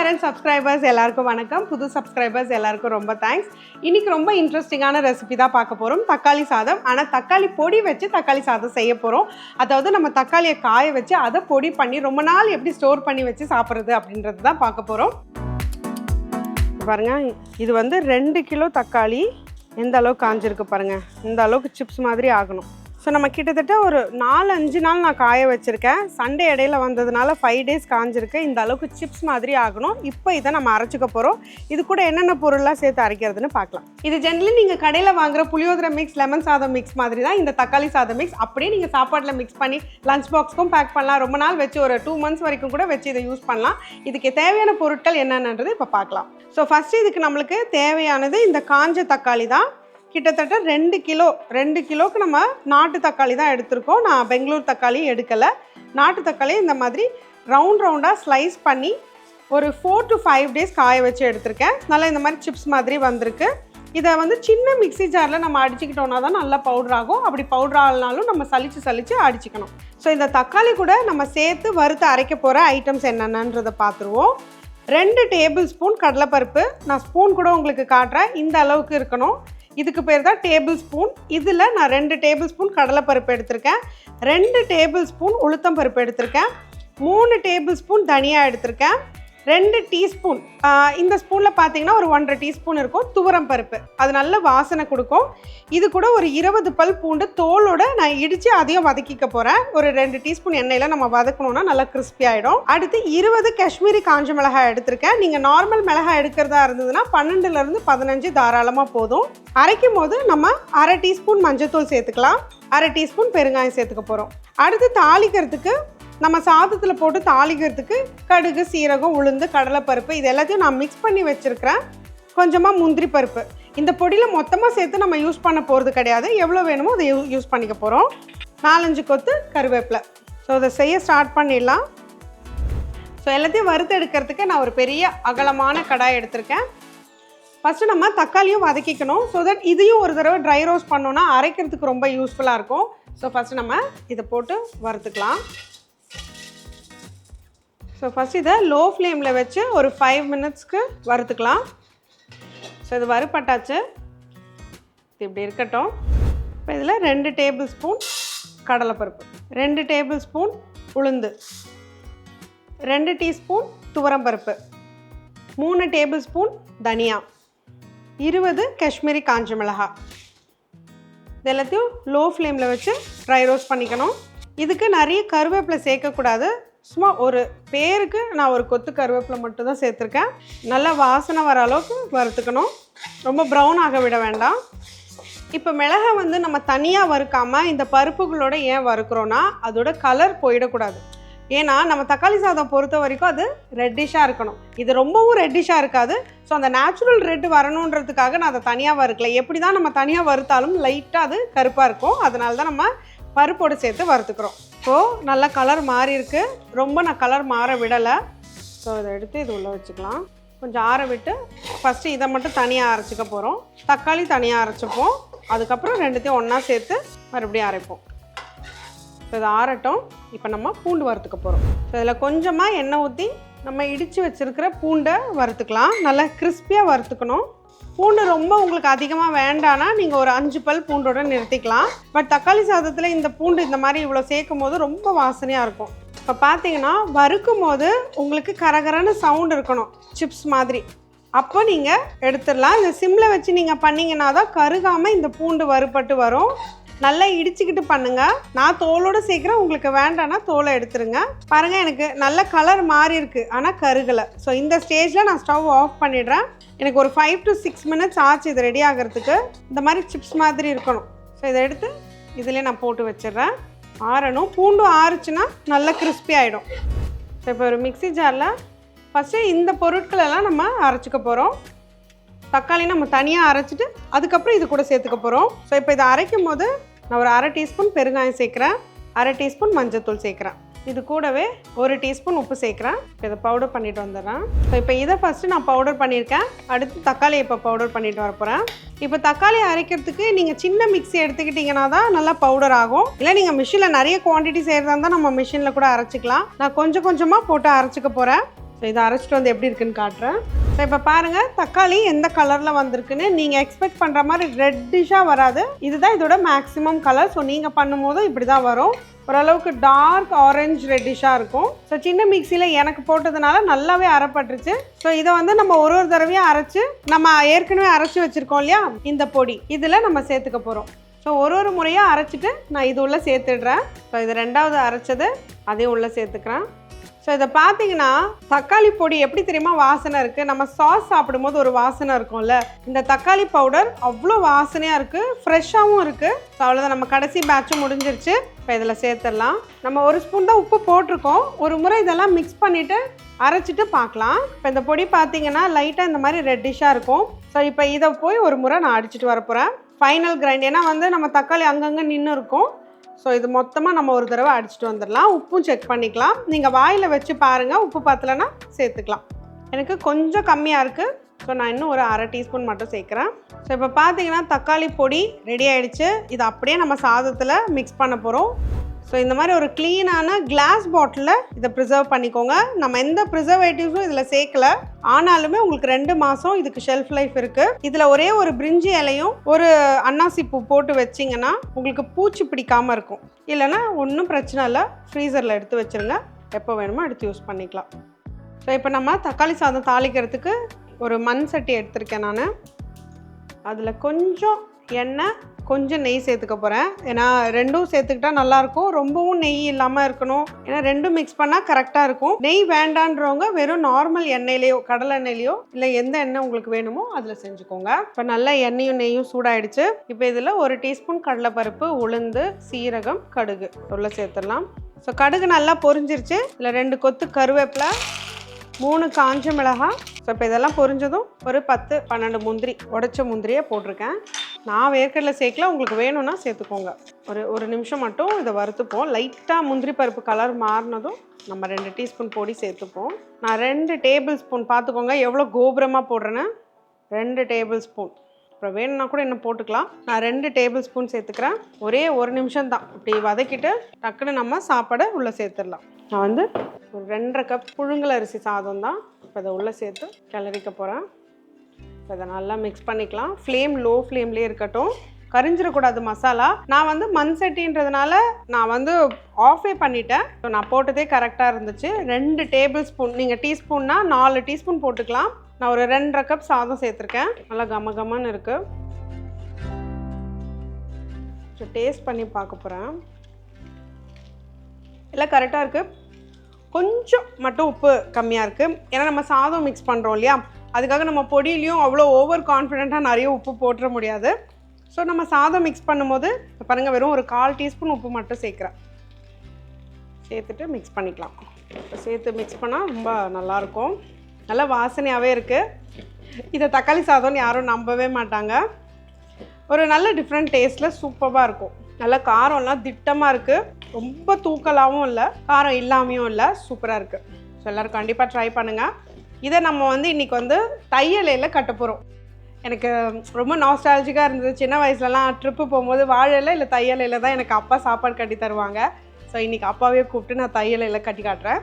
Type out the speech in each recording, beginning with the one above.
Current subscribers எல்லாருக்கும் வணக்கம். புது சப்ஸ்கிரைபர்ஸ் எல்லாருக்கும் ரொம்ப தேங்க்ஸ். இன்னைக்கு ரொம்ப இன்ட்ரெஸ்டிங்கான ரெசிபி தான் பார்க்க போகிறோம். தக்காளி சாதம். ஆனால் தக்காளி பொடி வச்சு தக்காளி சாதம் செய்ய போகிறோம். அதாவது நம்ம தக்காளியை காய வச்சு அதை பொடி பண்ணி ரொம்ப நாள் எப்படி ஸ்டோர் பண்ணி வச்சு சாப்பிட்றது அப்படின்றது தான் பார்க்க போகிறோம். பாருங்கள், இது வந்து 2 கிலோ தக்காளி எந்த அளவுக்கு காஞ்சிருக்கு பாருங்கள். இந்த அளவுக்கு சிப்ஸ் மாதிரி ஆகணும். ஸோ நம்ம கிட்டத்தட்ட ஒரு 4-5 நாள் நான் காய வச்சுருக்கேன். சண்டே இடையில வந்ததுனால 5 டேஸ் காஞ்சிருக்கு. இந்த அளவுக்கு சிப்ஸ் மாதிரி ஆகணும். இப்போ இதை நம்ம அரைச்சிக்க போகிறோம். இது கூட என்னென்ன பொருள்லாம் சேர்த்து அரைக்கிறதுன்னு பார்க்கலாம். இது ஜென்ரலி நீங்கள் கடையில் வாங்குகிற புளியோதரை மிக்ஸ், லெமன் சாதம் மிக்ஸ் மாதிரி தான் இந்த தக்காளி சாதம் மிக்ஸ். அப்படியே நீங்கள் சாப்பாட்டில் மிக்ஸ் பண்ணி லஞ்ச் பாக்ஸ்க்கும் பேக் பண்ணலாம். ரொம்ப நாள் வச்சு ஒரு 2 months வரைக்கும் கூட வச்சு இதை யூஸ் பண்ணலாம். இதுக்கு தேவையான பொருட்கள் என்னென்னது இப்போ பார்க்கலாம். ஸோ ஃபஸ்ட்டு இதுக்கு நம்மளுக்கு தேவையானது இந்த காஞ்ச தக்காளி தான். கிட்டத்தட்ட 2 கிலோக்கு நம்ம நாட்டு தக்காளி தான் எடுத்திருக்கோம். நான் பெங்களூர் தக்காளி எடுக்கலை. நாட்டு தக்காளி இந்த மாதிரி ரவுண்டாக ஸ்லைஸ் பண்ணி ஒரு 4 to 5 days காய வச்சு எடுத்திருக்கேன். நல்லா இந்த மாதிரி சிப்ஸ் மாதிரி வந்திருக்கு. இதை வந்து சின்ன மிக்ஸி ஜாரில் நம்ம அடிச்சுக்கிட்டோன்னா தான் நல்லா பவுடர் ஆகும். அப்படி பவுடர் ஆகலனாலும் நம்ம சலிச்சு அடிச்சுக்கணும். ஸோ இந்த தக்காளி கூட நம்ம சேர்த்து வறுத்து அரைக்க போகிற ஐட்டம்ஸ் என்னென்னன்றதை பார்த்துருவோம். 2 டேபிள் ஸ்பூன் கடலைப்பருப்பு. நான் ஸ்பூன் கூட உங்களுக்கு காட்டுறேன். இந்த அளவுக்கு இருக்கணும். இதுக்கு பேர் தான் டேபிள் ஸ்பூன். இதில் நான் 2 டேபிள் ஸ்பூன் கடலைப்பருப்பு எடுத்திருக்கேன். 2 டேபிள் ஸ்பூன் உளுத்தம் பருப்பு எடுத்திருக்கேன். 3 டேபிள் ஸ்பூன் தனியா எடுத்திருக்கேன். 2 டீஸ்பூன், இந்த ஸ்பூனில் பார்த்தீங்கன்னா ஒரு 1.5 டீஸ்பூன் இருக்கும் துவரம் பருப்பு. அது நல்ல வாசனை கொடுக்கும். இது கூட ஒரு 20 பல் பூண்டு தோலோட நான் இடித்து அதையும் வதக்கிக்க போகிறேன். ஒரு 2 டீஸ்பூன் எண்ணெயில் நம்ம வதக்கணும்னா நல்லா கிறிஸ்பி ஆகிடும். அடுத்து 20 காஷ்மீரி காஞ்ச மிளகாய் எடுத்திருக்கேன். நீங்கள் நார்மல் மிளகாய் எடுக்கிறதா இருந்ததுன்னா 12லேருந்து 15 தாராளமாக போதும். அரைக்கும் போது நம்ம 1/2 டீஸ்பூன் மஞ்சள்தூள் சேர்த்துக்கலாம். 1/2 டீஸ்பூன் பெருங்காயம் சேர்த்துக்க போகிறோம். அடுத்து தாளிக்கிறதுக்கு நம்ம சாதத்தில் போட்டு தாளிக்கிறதுக்கு கடுகு, சீரகம், உளுந்து, கடலைப்பருப்பு இது எல்லாத்தையும் நான் மிக்ஸ் பண்ணி வச்சுருக்கிறேன். கொஞ்சமாக முந்திரி பருப்பு. இந்த பொடியில் மொத்தமாக சேர்த்து நம்ம யூஸ் பண்ண போகிறது கிடையாது. எவ்வளோ வேணுமோ அதை யூஸ் பண்ணிக்க போகிறோம். 4-5 கொத்து கருவேப்பிலை. ஸோ அதை செய்ய ஸ்டார்ட் பண்ணிடலாம். ஸோ எல்லாத்தையும் வறுத்து எடுக்கிறதுக்கு நான் ஒரு பெரிய அகலமான கடாய் எடுத்திருக்கேன். ஃபஸ்ட்டு நம்ம தக்காளியும் வதக்கிக்கணும். ஸோ தட் இதையும் ஒரு தடவை ட்ரை ரோஸ்ட் பண்ணோன்னா அரைக்கிறதுக்கு ரொம்ப யூஸ்ஃபுல்லாக இருக்கும். ஸோ ஃபஸ்ட்டு நம்ம இதை போட்டு வறுத்துக்கலாம். ஸோ ஃபஸ்ட் இதை லோ ஃப்ளேமில் வச்சு ஒரு 5 minutesக்கு வறுத்துக்கலாம். ஸோ இது வறுப்பட்டாச்சு. இது இப்படி இருக்கட்டும். இப்போ இதில் 2 டேபிள் ஸ்பூன் கடலைப்பருப்பு, 2 டேபிள் ஸ்பூன் உளுந்து, 2 டீஸ்பூன் துவரம்பருப்பு, 3 டேபிள் ஸ்பூன் தனியா, 20 காஷ்மீரி காஞ்ச மிளகாய். இது எல்லாத்தையும் லோ ஃப்ளேமில் வச்சு ட்ரை ரோஸ்ட் பண்ணிக்கணும். இதுக்கு நிறைய கருவேப்பிலை சேர்க்கக்கூடாது. சும்மா ஒரு பேருக்கு நான் ஒரு கொத்து கருவேப்பிலை மட்டும் தான் சேர்த்துருக்கேன். நல்லா வாசனை வர அளவுக்கு வறுத்துக்கணும். ரொம்ப ப்ரௌன் ஆக விட வேண்டாம். இப்போ மிளகாய் வந்து நம்ம தனியாக வறுக்காமல் இந்த பருப்புகளோட ஏன் வறுக்கிறோன்னா அதோட கலர் போயிடக்கூடாது. ஏன்னா நம்ம தக்காளி சாதம் பொறுத்த வரைக்கும் அது ரெட்டிஷாக இருக்கணும். இது ரொம்பவும் ரெட்டிஷாக இருக்காது. ஸோ அந்த நேச்சுரல் ரெட் வரணுன்றதுக்காக நான் அதை தனியாக வறுக்கலை. எப்படி தான் நம்ம தனியாக வறுத்தாலும் லைட்டாக அது கருப்பாக இருக்கும். அதனால தான் நம்ம பருப்போடு சேர்த்து வறுத்துக்கிறோம். ஸோ நல்லா கலர் மாறி இருக்கு. ரொம்ப நான் கலர் மாற விடலை. ஸோ இதை எடுத்து இது உள்ளே வச்சுக்கலாம். கொஞ்சம் ஆற விட்டு ஃபஸ்ட்டு இதை மட்டும் தனியாக அரைச்சிக்க போகிறோம். தக்காளி தனியாக அரைச்சிப்போம். அதுக்கப்புறம் ரெண்டுத்தையும் ஒன்றா சேர்த்து மறுபடியும் அரைப்போம். ஸோ இதை ஆறட்டும். இப்போ நம்ம பூண்டு வறுத்துக்க போகிறோம். ஸோ இதில் கொஞ்சமாக எண்ணெய் ஊற்றி நம்ம இடித்து வச்சுருக்கிற பூண்டை வறுத்துக்கலாம். நல்லா கிறிஸ்பியாக வறுத்துக்கணும். பூண்டு ரொம்ப உங்களுக்கு அதிகமாக வேண்டானா நீங்கள் ஒரு 5 பல் பூண்டோட நிறுத்திக்கலாம். பட் தக்காளி சாதத்தில் இந்த பூண்டு இந்த மாதிரி இவ்வளோ சேர்க்கும் போது ரொம்ப வாசனையாக இருக்கும். இப்போ பார்த்தீங்கன்னா வறுக்கும் போது உங்களுக்கு கரகரன்னு சவுண்ட் இருக்கணும், சிப்ஸ் மாதிரி. அப்போ நீங்கள் எடுத்துடலாம். இந்த சிம்மில் வச்சு நீங்கள் பண்ணிங்கன்னா தான் கருகாமல் இந்த பூண்டு வறுபட்டு வரும். நல்லா இடிச்சுக்கிட்டு பண்ணுங்கள். நான் தோலோடு சேர்க்குறேன். உங்களுக்கு வேண்டான்னா தோலை எடுத்துருங்க. பாருங்கள், எனக்கு நல்ல கலர் மாறி இருக்குது ஆனால் கருகலை. ஸோ இந்த ஸ்டேஜில் நான் ஸ்டவ் ஆஃப் பண்ணிடுறேன். எனக்கு ஒரு 5 to 6 minutes ஆச்சு இது ரெடி ஆகிறதுக்கு. இந்த மாதிரி சிப்ஸ் மாதிரி இருக்கணும். ஸோ இதை எடுத்து இதிலே நான் போட்டு வச்சிடுறேன். ஆறணும். பூண்டும் ஆறுச்சுன்னா நல்லா கிறிஸ்பி ஆகிடும். ஸோ இப்போ ஒரு மிக்ஸி ஜாரில் ஃபஸ்ட்டு இந்த பொருட்களெல்லாம் நம்ம அரைச்சிக்க போகிறோம். தக்காளி நம்ம தனியாக அரைச்சிட்டு அதுக்கப்புறம் இது கூட சேர்த்துக்க போகிறோம். ஸோ இப்போ இதை அரைக்கும் போது நான் ஒரு 1/2 டீஸ்பூன் பெருங்காயம் சேர்க்குறேன். 1/2 டீஸ்பூன் மஞ்சள்தூள் சேர்க்குறேன். இது கூடவே 1 டீஸ்பூன் உப்பு சேர்க்குறேன். இதை பவுடர் பண்ணிட்டு வந்துடுறேன். ஸோ இப்போ இதை ஃபஸ்ட்டு நான் பவுடர் பண்ணியிருக்கேன். அடுத்து தக்காளி இப்போ பவுடர் பண்ணிட்டு வரப்போகிறேன். இப்போ தக்காளி அரைக்கிறதுக்கு நீங்கள் சின்ன மிக்ஸி எடுத்துக்கிட்டிங்கன்னா தான் நல்லா பவுடர் ஆகும். இல்லை நீங்கள் மிஷினில் நிறைய குவான்டிட்டி செய்கிறதா இருந்தால் நம்ம மிஷினில் கூட அரைச்சிக்கலாம். நான் கொஞ்சம் கொஞ்சமாக போட்டு அரைச்சிக்க போகிறேன். ஸோ இதை அரைச்சிட்டு வந்து எப்படி இருக்குன்னு காட்டுறேன். ஸோ இப்போ பாருங்கள் தக்காளி எந்த கலரில் வந்திருக்குன்னு. நீங்கள் எக்ஸ்பெக்ட் பண்ணுற மாதிரி ரெட்டிஷாக வராது. இதுதான் இதோட மேக்ஸிமம் கலர். ஸோ நீங்கள் பண்ணும்போது இப்படி தான் வரும். ஓரளவுக்கு டார்க் ஆரஞ்சு ரெட்டிஷாக இருக்கும். ஸோ சின்ன மிக்சியில் எனக்கு போட்டதுனால நல்லாவே அரைப்பட்டுருச்சு. ஸோ இதை வந்து நம்ம ஒரு தடவையாக அரைச்சி நம்ம ஏற்கனவே அரைச்சி வச்சுருக்கோம் இல்லையா இந்த பொடி, இதில் நம்ம சேர்த்துக்க போகிறோம். ஸோ ஒரு முறையாக அரைச்சிட்டு நான் இது உள்ளே சேர்த்துடுறேன். ஸோ இது ரெண்டாவது அரைச்சது அதையும் உள்ளே சேர்த்துக்கிறேன். ஸோ இதை பார்த்தீங்கன்னா தக்காளி பொடி எப்படி தெரியுமா வாசனை இருக்குது. நம்ம சாஸ் சாப்பிடும்போது ஒரு வாசனை இருக்கும்ல, இந்த தக்காளி பவுடர் அவ்வளோ வாசனையாக இருக்குது, ஃப்ரெஷ்ஷாகவும் இருக்குது. ஸோ அவ்வளோதான், நம்ம கடைசி பேட்சும் முடிஞ்சிருச்சு. இப்போ இதில் சேர்த்துடலாம். நம்ம 1 ஸ்பூன் தான் உப்பு போட்டிருக்கோம். ஒரு முறை இதெல்லாம் மிக்ஸ் பண்ணிவிட்டு அரைச்சிட்டு பார்க்கலாம். இப்போ இந்த பொடி பார்த்தீங்கன்னா லைட்டாக இந்த மாதிரி ரெட்டிஷாக இருக்கும். ஸோ இப்போ இதை போய் ஒரு முறை நான் அடிச்சுட்டு வரப்போகிறேன். Final grind. ஏன்னா வந்து நம்ம தக்காளி அங்கங்கே நின்று இருக்கும். ஸோ இது மொத்தமாக நம்ம ஒரு தடவை அடிச்சுட்டு வந்துடலாம். உப்பும் செக் பண்ணிக்கலாம். நீங்கள் வாயில் வச்சு பாருங்கள், உப்பு பத்தலைன்னா சேர்த்துக்கலாம். எனக்கு கொஞ்சம் கம்மியாக இருக்குது. ஸோ நான் இன்னும் ஒரு 1/2 டீஸ்பூன் மட்டும் சேர்க்குறேன். ஸோ இப்போ பார்த்தீங்கன்னா தக்காளி பொடி ரெடி ஆகிடுச்சு. இது அப்படியே நம்ம சாதத்தில் மிக்ஸ் பண்ண போகிறோம். ஸோ இந்த மாதிரி ஒரு க்ளீனான கிளாஸ் பாட்டிலில் இதை ப்ரிசர்வ் பண்ணிக்கோங்க. நம்ம எந்த ப்ரிசர்வேட்டிவ்ஸும் இதில் சேர்க்கல, ஆனாலுமே உங்களுக்கு 2 மாதம் இதுக்கு ஷெல்ஃப் லைஃப் இருக்குது. இதில் ஒரே ஒரு பிரிஞ்சி இலையும் ஒரு அன்னாசி பூ போட்டு வச்சிங்கன்னா உங்களுக்கு பூச்சி பிடிக்காமல் இருக்கும். இல்லைன்னா ஒன்றும் பிரச்சனை இல்லை, ஃப்ரீசரில் எடுத்து வச்சுருங்க, எப்போ வேணுமோ எடுத்து யூஸ் பண்ணிக்கலாம். ஸோ இப்போ நம்ம தக்காளி சாதம் தாளிக்கிறதுக்கு ஒரு மண் சட்டி எடுத்திருக்கேன் நான். அதில் கொஞ்சம் எண்ணெய் கொஞ்சம் நெய் சேர்த்துக்க போகிறேன். ஏன்னா ரெண்டும் சேர்த்துக்கிட்டா நல்லாயிருக்கும். ரொம்பவும் நெய் இல்லாமல் இருக்கணும். ஏன்னா ரெண்டும் மிக்ஸ் பண்ணால் கரெக்டாக இருக்கும். நெய் வேண்டான்றவங்க வெறும் நார்மல் எண்ணெயிலையோ கடலை எண்ணெயிலையோ இல்லை எந்த எண்ணெய் உங்களுக்கு வேணுமோ அதில் செஞ்சுக்கோங்க. இப்போ நல்லா எண்ணெயும் நெய்யும் சூடாயிடுச்சு. இப்போ இதில் 1 டீஸ்பூன் கடலைப்பருப்பு, உளுந்து, சீரகம், கடுகு உள்ள சேர்த்துடலாம். ஸோ கடுகு நல்லா பொரிஞ்சிருச்சு. இல்லை 2 கொத்து கருவேப்பிலை, 3 காஞ்ச மிளகாய். ஸோ இப்போ இதெல்லாம் பொரிஞ்சதும் ஒரு 10-12 முந்திரி, உடைச்ச முந்திரியை போட்டிருக்கேன். நான் வேர்க்கடலை சேர்க்கல, உங்களுக்கு வேணும்னா சேர்த்துக்கோங்க. ஒரு நிமிஷம் மட்டும் இதை வறுத்துப்போம். லைட்டாக முந்திரி பருப்பு கலர் மாறினதும் நம்ம 2 டீஸ்பூன் பொடி சேர்த்துப்போம். நான் 2 டேபிள் ஸ்பூன், பார்த்துக்கோங்க எவ்வளோ கோபுரமாக போடுறேன்னு, 2 டேபிள் ஸ்பூன். அப்புறம் வேணும்னா கூட இன்னும் போட்டுக்கலாம். நான் 2 டேபிள் ஸ்பூன் சேர்த்துக்கிறேன். ஒரே ஒரு நிமிஷம் தான், இப்படி வதக்கிட்டு டக்குன்னு நம்ம சாப்பாடை உள்ளே சேர்த்துடலாம். நான் வந்து ஒரு 2.5 கப் புழுங்கல் அரிசி சாதம் தான் இப்போ இதை உள்ளே சேர்த்து கிளறிக்க போகிறேன். இப்போ இதை நல்லா மிக்ஸ் பண்ணிக்கலாம். ஃப்ளேம் லோ ஃப்ளேம்லேயே இருக்கட்டும், கரிஞ்சிடக்கூடாது மசாலா. நான் வந்து மண் சட்டின்றதுனால நான் வந்து ஆஃபே பண்ணிட்டேன். ஸோ நான் போட்டதே கரெக்டாக இருந்துச்சு. 2 டேபிள் ஸ்பூன், நீங்கள் டீஸ்பூன்னா 4 டீஸ்பூன் போட்டுக்கலாம். நான் ஒரு 2.5 கப் சாதம் சேர்த்துருக்கேன். நல்லா கமன்னு இருக்குது. ஸோ டேஸ்ட் பண்ணி பார்க்க போகிறேன். எல்லாம் கரெக்டாக இருக்குது. கொஞ்சம் மட்டும் உப்பு கம்மியாக இருக்குது. ஏன்னா நம்ம சாதம் மிக்ஸ் பண்ணுறோம் இல்லையா, அதுக்காக நம்ம பொடியிலையும் அவ்வளோ ஓவர் கான்ஃபிடென்ட்டாக நிறைய உப்பு போட்டுற முடியாது. ஸோ நம்ம சாதம் மிக்ஸ் பண்ணும்போது இப்போ பாருங்கள் வெறும் ஒரு 1/4 டீஸ்பூன் உப்பு மட்டும் சேர்க்குறேன். சேர்த்துட்டு மிக்ஸ் பண்ணிக்கலாம். இப்போ சேர்த்து மிக்ஸ் பண்ணால் ரொம்ப நல்லாயிருக்கும். நல்லா வாசனையாகவே இருக்குது. இதை தக்காளி சாதம்னு யாரும் நம்பவே மாட்டாங்க. ஒரு நல்ல டிஃப்ரெண்ட் டேஸ்ட்டில் சூப்பராக இருக்கும். நல்லா காரம்லாம் திட்டமாக இருக்குது, ரொம்ப தூக்கலாகவும் இல்லை, காரம் இல்லாமையும் இல்லை, சூப்பராக இருக்குது. ஸோ எல்லோரும் கண்டிப்பாக ட்ரை பண்ணுங்கள். இதை நம்ம வந்து இன்றைக்கி வந்து தையலையில் கட்ட போகிறோம். எனக்கு ரொம்ப நாஸ்டாலஜிக்காக இருந்தது. சின்ன வயசுலலாம் ட்ரிப்பு போகும்போது வாழையில இல்லை தையலையில் தான் எனக்கு அப்பா சாப்பாடு கட்டி தருவாங்க. ஸோ இன்றைக்கி அப்பாவே கூப்பிட்டு நான் தையலையில் கட்டி காட்டுறேன்.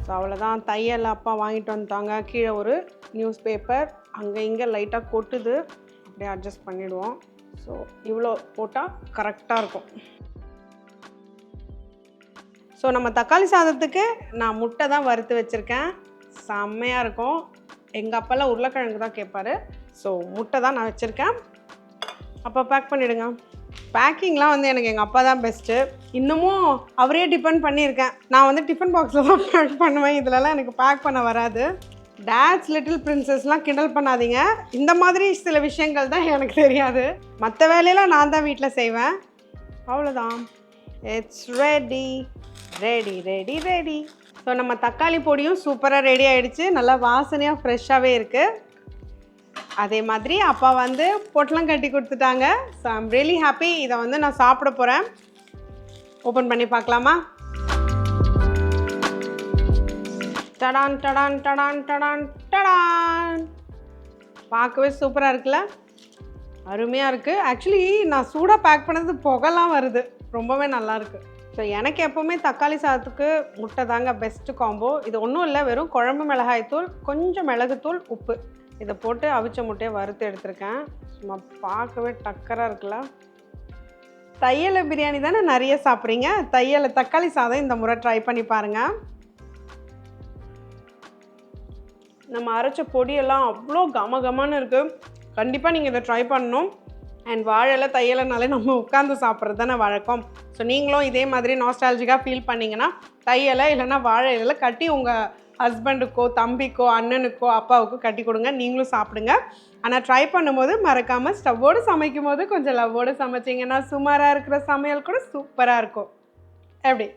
ஸோ அவ்வளோதான், தையல் அப்பா வாங்கிட்டு வந்துட்டாங்க. கீழே ஒரு நியூஸ் பேப்பர், அங்கே இங்கே லைட்டாக கொட்டுது, அப்படியே அட்ஜஸ்ட் பண்ணிவிடுவோம். ஸோ இவ்வளோ போட்டால் கரெக்டாக இருக்கும். ஸோ நம்ம தக்காளி சாதத்துக்கு நான் முட்டை தான் வறுத்து வச்சுருக்கேன். செம்மையாக இருக்கும். எங்கள் அப்பாலாம் உருளைக்கிழங்கு தான் கேட்பாரு. ஸோ முட்டை தான் நான் வச்சுருக்கேன். அப்போ பேக் பண்ணிவிடுங்க. பேக்கிங்லாம் வந்து எனக்கு எங்கள் அப்பா தான் பெஸ்ட்டு. இன்னமும் அவரே டிபெண்ட் பண்ணியிருக்கேன். நான் வந்து டிஃபன் பாக்ஸில் தான் பேக் பண்ணுவேன். இதிலலாம் எனக்கு பேக் பண்ண வராது. டேட்ஸ் லிட்டில் பிரின்சஸ்லாம் கிண்டல் பண்ணாதீங்க. இந்த மாதிரி சில விஷயங்கள் தான் எனக்கு தெரியாது. மற்ற வேலையெல்லாம் நான் தான் வீட்டில் செய்வேன். அவ்வளோதான். It's ready ready ready ready. So நம்ம தக்காளி பொடியும் சூப்பராக ரெடி ஆகிடுச்சு. நல்லா வாசனையாக ஃப்ரெஷ்ஷாகவே இருக்குது. அதே மாதிரி அப்பா வந்து பொட்டலம் கட்டி கொடுத்துட்டாங்க. So I'm really happy. இதை வந்து நான் சாப்பிட போகிறேன். ஓப்பன் பண்ணி பார்க்கலாமா? டடான் டடான் டடான் டடான் டடான். பார்க்கவே சூப்பராக இருக்குல்ல, அருமையாக இருக்குது. ஆக்சுவலி நான் சூடாக பேக் பண்ணது புகைலாம் வருது, ரொம்பவே நல்லாயிருக்கு. ஸோ எனக்கு எப்போவுமே தக்காளி சாதத்துக்கு முட்டை தாங்க பெஸ்ட்டு காம்போ. இது ஒன்றும் இல்லை, வெறும் குழம்பு மிளகாய்த்தூள், கொஞ்சம் மிளகுத்தூள், உப்பு இதை போட்டு அவிச்ச முட்டையை வறுத்து எடுத்திருக்கேன். சும்மா பார்க்கவே டக்கராக இருக்குல்ல. தையலை பிரியாணி தானே நிறைய சாப்பிட்றீங்க, தையலை தக்காளி சாதம் இந்த முறை ட்ரை பண்ணி பாருங்கள். நம்ம அரைச்ச பொடியெல்லாம் அவ்வளோ கமகமானு இருக்குது. கண்டிப்பாக நீங்கள் இதை ட்ரை பண்ணணும். அண்ட் வாழையில தையலைனாலே நம்ம உட்காந்து சாப்பிட்றது தானே வழக்கம். ஸோ நீங்களும் இதே மாதிரி நாஸ்டாலஜிக்காக ஃபீல் பண்ணிங்கன்னா தையலை இல்லைன்னா வாழை இலையில கட்டி உங்கள் ஹஸ்பண்டுக்கோ, தம்பிக்கோ, அண்ணனுக்கோ, அப்பாவுக்கோ கட்டி கொடுங்க, நீங்களும் சாப்பிடுங்க. ஆனால் ட்ரை பண்ணும்போது மறக்காமல் ஸ்டவ்வோடு சமைக்கும் போது கொஞ்சம் லவ்வோடு சமைச்சிங்கன்னா சுமாராக இருக்கிற சமையல் கூட சூப்பராக இருக்கும். எப்படி?